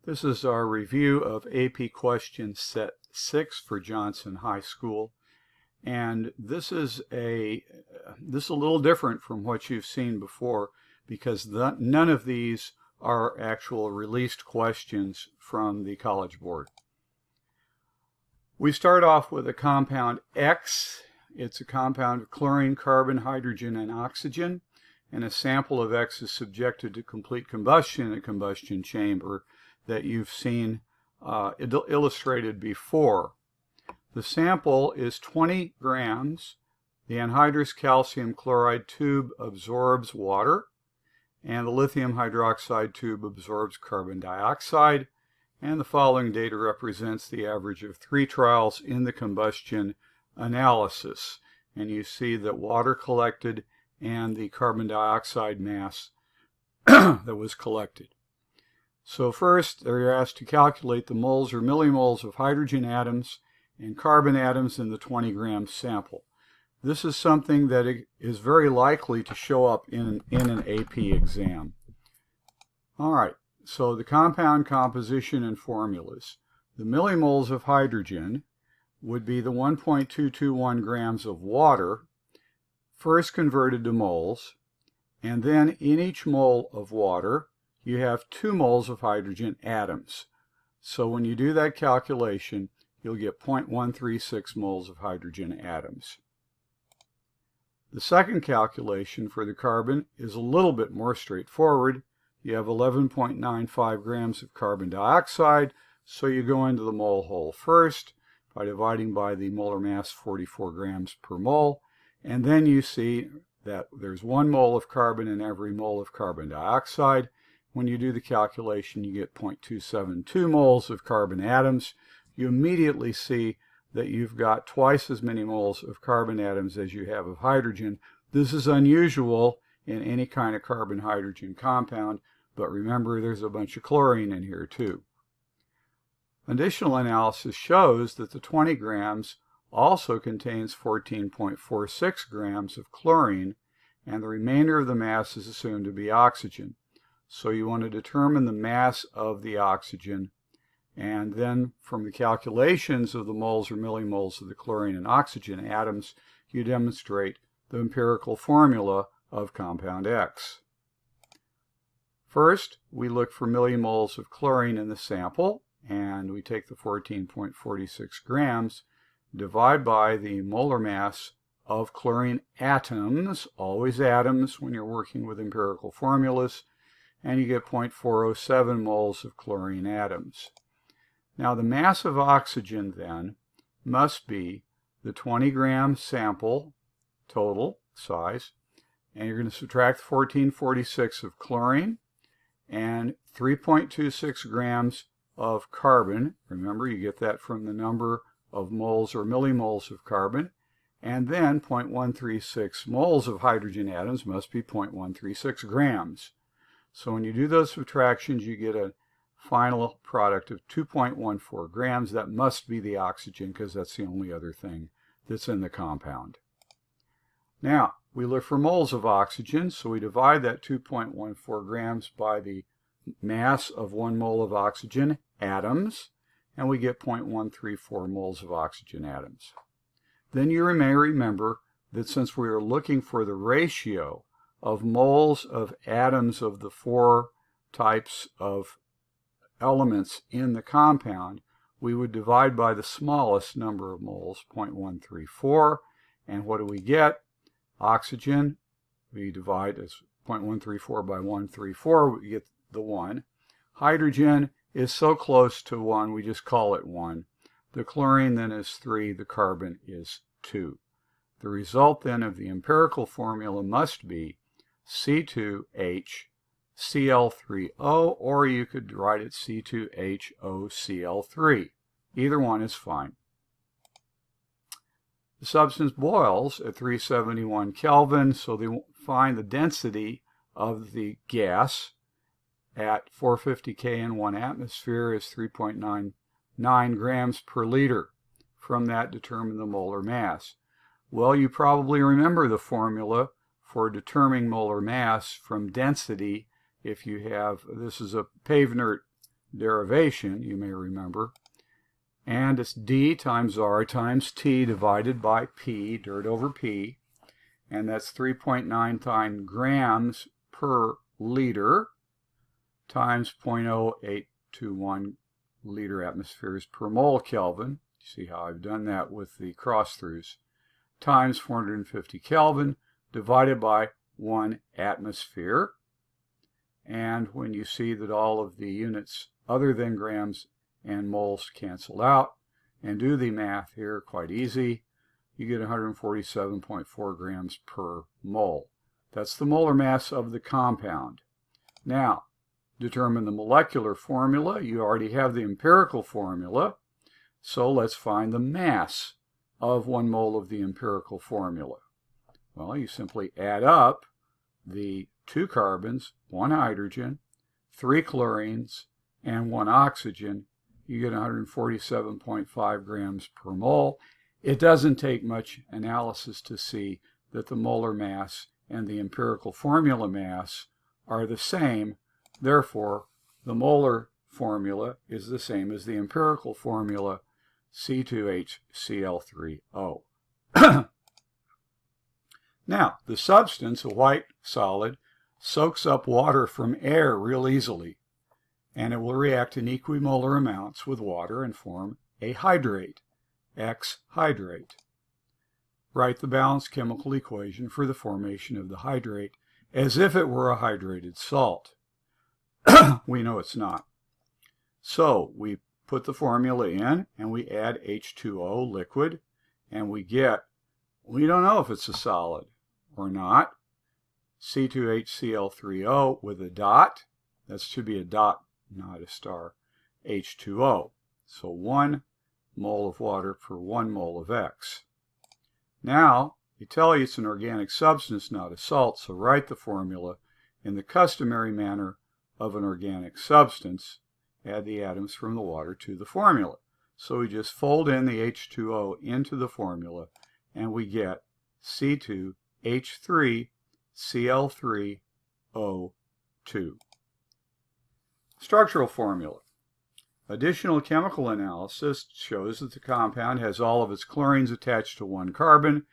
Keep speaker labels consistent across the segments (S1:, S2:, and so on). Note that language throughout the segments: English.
S1: This is our review of AP Question Set 6 for Johnson High School. And this is a little different from what you've seen before because none of these are actual released questions from the College Board. We start off with a compound X. It's a compound of chlorine, carbon, hydrogen, and oxygen. And a sample of X is subjected to complete combustion in a combustion chamber that you've seen illustrated before. The sample is 20 grams. The anhydrous calcium chloride tube absorbs water, and the lithium hydroxide tube absorbs carbon dioxide. And the following data represents the average of 3 trials in the combustion analysis. And you see that water collected and the carbon dioxide mass that was collected. So first, they're asked to calculate the moles or millimoles of hydrogen atoms and carbon atoms in the 20-gram sample. This is something that is very likely to show up in an AP exam. All right, so the compound composition and formulas. The millimoles of hydrogen would be the 1.221 grams of water, first converted to moles, and then in each mole of water, you have 2 moles of hydrogen atoms. So when you do that calculation, you'll get 0.136 moles of hydrogen atoms. The second calculation for the carbon is a little bit more straightforward. You have 11.95 grams of carbon dioxide, so you go into the mole hole first by dividing by the molar mass, 44 grams per mole, and then you see that there's 1 mole of carbon in every mole of carbon dioxide. When you do the calculation, you get 0.272 moles of carbon atoms. You immediately see that you've got twice as many moles of carbon atoms as you have of hydrogen. This is unusual in any kind of carbon-hydrogen compound, but remember there's a bunch of chlorine in here too. Additional analysis shows that the 20 grams also contains 14.46 grams of chlorine, and the remainder of the mass is assumed to be oxygen. So you want to determine the mass of the oxygen, and then from the calculations of the moles or millimoles of the chlorine and oxygen atoms, you demonstrate the empirical formula of compound X. First, we look for millimoles of chlorine in the sample, and we take the 14.46 grams, divide by the molar mass of chlorine atoms, always atoms when you're working with empirical formulas, and you get 0.407 moles of chlorine atoms. Now the mass of oxygen then must be the 20-gram sample total size, and you're going to subtract 1446 of chlorine and 3.26 grams of carbon. Remember, you get that from the number of moles or millimoles of carbon, and then 0.136 moles of hydrogen atoms must be 0.136 grams. So when you do those subtractions, you get a final product of 2.14 grams. That must be the oxygen because that's the only other thing that's in the compound. Now, we look for moles of oxygen, so we divide that 2.14 grams by the mass of 1 mole of oxygen atoms, and we get 0.134 moles of oxygen atoms. Then you may remember that since we are looking for the ratio of moles of atoms of the 4 types of elements in the compound, we would divide by the smallest number of moles, 0.134, and what do we get? Oxygen, we divide as 0.134 by 134, we get the 1. Hydrogen is so close to 1, we just call it 1. The chlorine then is 3, the carbon is 2. The result then of the empirical formula must be C2HCl3O, or you could write it C2HOCl3. Either one is fine. The substance boils at 371 Kelvin, so they find the density of the gas at 450 K in 1 atmosphere is 3.99 grams per liter. From that, determine the molar mass. Well, you probably remember the formula for determining molar mass from density. If you have, this is a Pavnert derivation, you may remember. And it's D times R times T divided by P, dirt over P. And that's 3.99 grams per liter times 0.0821 liter atmospheres per mole Kelvin. See how I've done that with the cross-throughs. Times 450 Kelvin divided by 1 atmosphere. And when you see that all of the units other than grams and moles cancel out, and do the math here, quite easy, you get 147.4 grams per mole. That's the molar mass of the compound. Now, determine the molecular formula. You already have the empirical formula, so let's find the mass of 1 mole of the empirical formula. Well, you simply add up the 2 carbons, 1 hydrogen, 3 chlorines, and 1 oxygen. You get 147.5 grams per mole. It doesn't take much analysis to see that the molar mass and the empirical formula mass are the same. Therefore, the molar formula is the same as the empirical formula, C2HCl3O. Now, the substance, a white solid, soaks up water from air real easily, and it will react in equimolar amounts with water and form a hydrate, X hydrate. Write the balanced chemical equation for the formation of the hydrate as if it were a hydrated salt. We know it's not. So we put the formula in and we add H2O liquid, and we get, we don't know if it's a solid or not, C2HCl3O with a dot. That should be a dot, not a star. H2O. So 1 mole of water per 1 mole of X. Now, they tell you it's an organic substance, not a salt, so write the formula in the customary manner of an organic substance. Add the atoms from the water to the formula. So we just fold in the H2O into the formula, and we get C2H3Cl3O2. Structural formula. Additional chemical analysis shows that the compound has all of its chlorines attached to 1 carbon,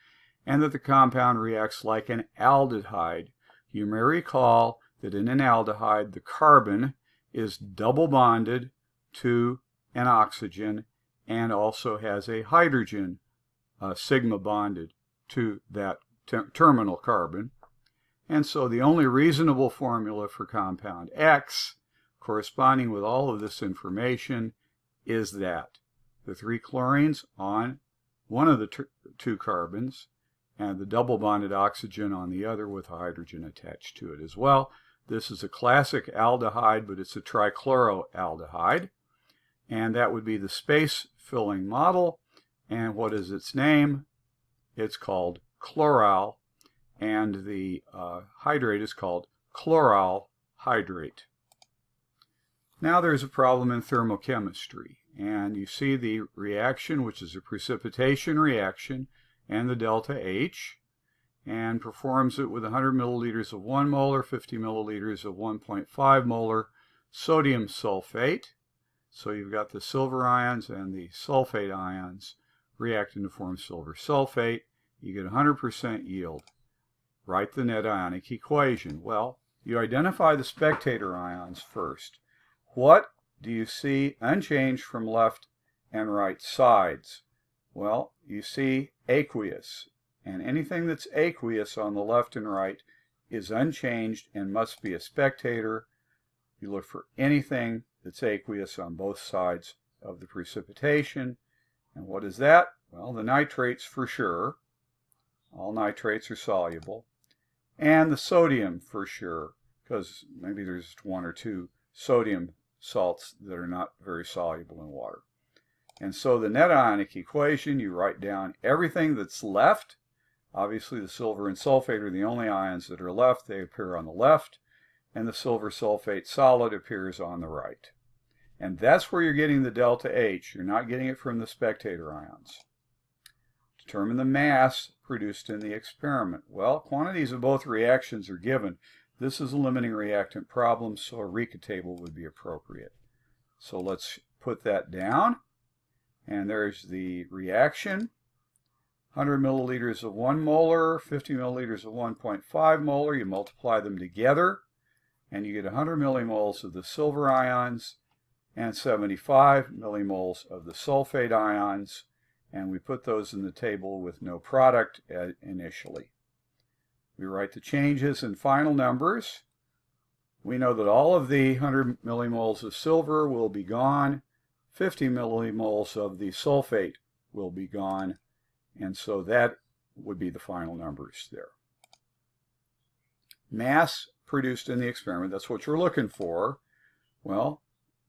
S1: and that the compound reacts like an aldehyde. You may recall that in an aldehyde, the carbon is double bonded to an oxygen and also has a hydrogen sigma bonded to that terminal carbon. And so the only reasonable formula for compound X, corresponding with all of this information, is that the 3 chlorines on one of the 2 carbons and the double bonded oxygen on the other with a hydrogen attached to it as well. This is a classic aldehyde, but it's a trichloroaldehyde, and that would be the space filling model. And what is its name? It's called chloral, and the hydrate is called chloral hydrate. Now there's a problem in thermochemistry, and you see the reaction, which is a precipitation reaction, and the delta H, and performs it with 100 milliliters of 1 molar, 50 milliliters of 1.5 molar sodium sulfate. So you've got the silver ions and the sulfate ions reacting to form silver sulfate. You get 100% yield. Write the net ionic equation. Well, you identify the spectator ions first. What do you see unchanged from left and right sides? Well, you see aqueous, and anything that's aqueous on the left and right is unchanged and must be a spectator. You look for anything that's aqueous on both sides of the precipitation. And what is that? Well, the nitrates for sure. All nitrates are soluble. And the sodium for sure, because maybe there's 1 or 2 sodium salts that are not very soluble in water. And so the net ionic equation, you write down everything that's left. Obviously the silver and sulfate are the only ions that are left. They appear on the left, and the silver sulfate solid appears on the right. And that's where you're getting the delta H. You're not getting it from the spectator ions. Determine the mass produced in the experiment. Well, quantities of both reactions are given. This is a limiting reactant problem, so a RECA table would be appropriate. So let's put that down. And there's the reaction. 100 milliliters of 1 molar, 50 milliliters of 1.5 molar. You multiply them together, and you get 100 millimoles of the silver ions and 75 millimoles of the sulfate ions. And we put those in the table with no product initially. We write the changes in final numbers. We know that all of the 100 millimoles of silver will be gone. 50 millimoles of the sulfate will be gone. And so that would be the final numbers there. Mass produced in the experiment, that's what you're looking for. Well,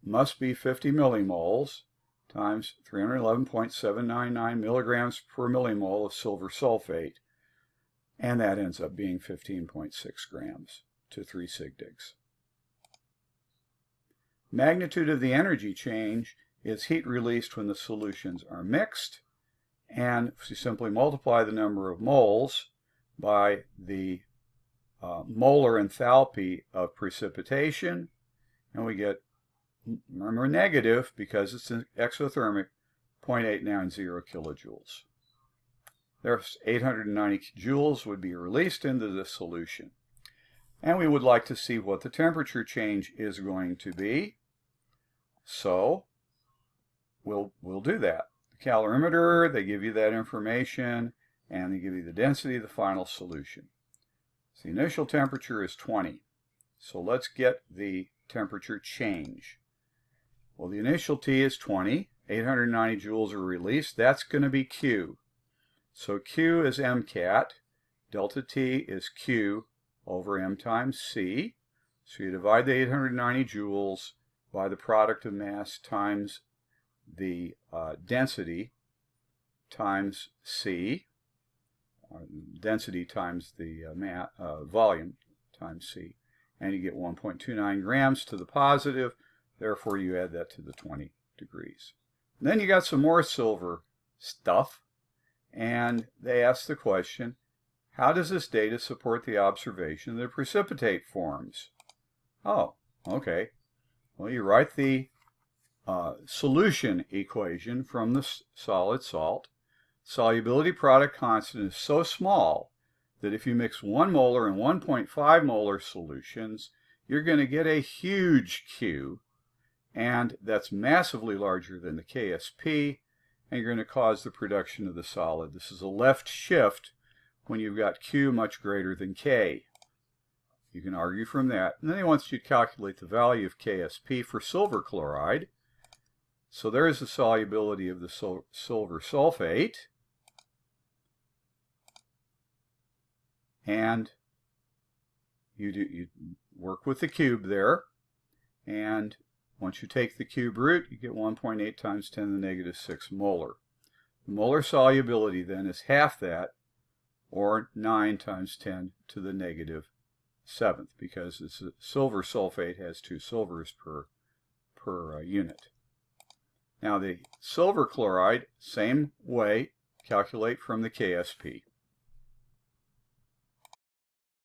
S1: must be 50 millimoles times 311.799 milligrams per millimole of silver sulfate. And that ends up being 15.6 grams to 3 sigdigs. Magnitude of the energy change is heat released when the solutions are mixed. And we simply multiply the number of moles by the molar enthalpy of precipitation. And we get, remember, negative because it's an exothermic, 0.890 kilojoules. There's 890 joules would be released into the solution. And we would like to see what the temperature change is going to be. So we'll do that. The calorimeter, they give you that information, and they give you the density of the final solution. So the initial temperature is 20. So let's get the temperature change. Well, the initial T is 20. 890 joules are released. That's going to be Q. So Q is MCAT. Delta T is Q over M times C. So you divide the 890 joules by the product of mass times the density times C, density times the volume times C, and you get 1.29 grams to the positive. Therefore, you add that to the 20 degrees. And then you got some more silver stuff, and they ask the question, how does this data support the observation that precipitate forms? Oh, okay. Well, you write the solution equation from the solid salt. Solubility product constant is so small that if you mix 1 molar and 1.5 molar solutions, you're going to get a huge Q, and that's massively larger than the KSP, and you're going to cause the production of the solid. This is a left shift when you've got Q much greater than K. You can argue from that. And then he wants you to calculate the value of KSP for silver chloride. So there's the solubility of the silver sulfate. And you work with the cube there. And once you take the cube root, you get 1.8 times 10 to the negative 6 molar. The molar solubility then is half that, or 9 times 10 to the negative 7th, because it's silver sulfate has 2 silvers per unit. Now the silver chloride, same way, calculate from the KSP.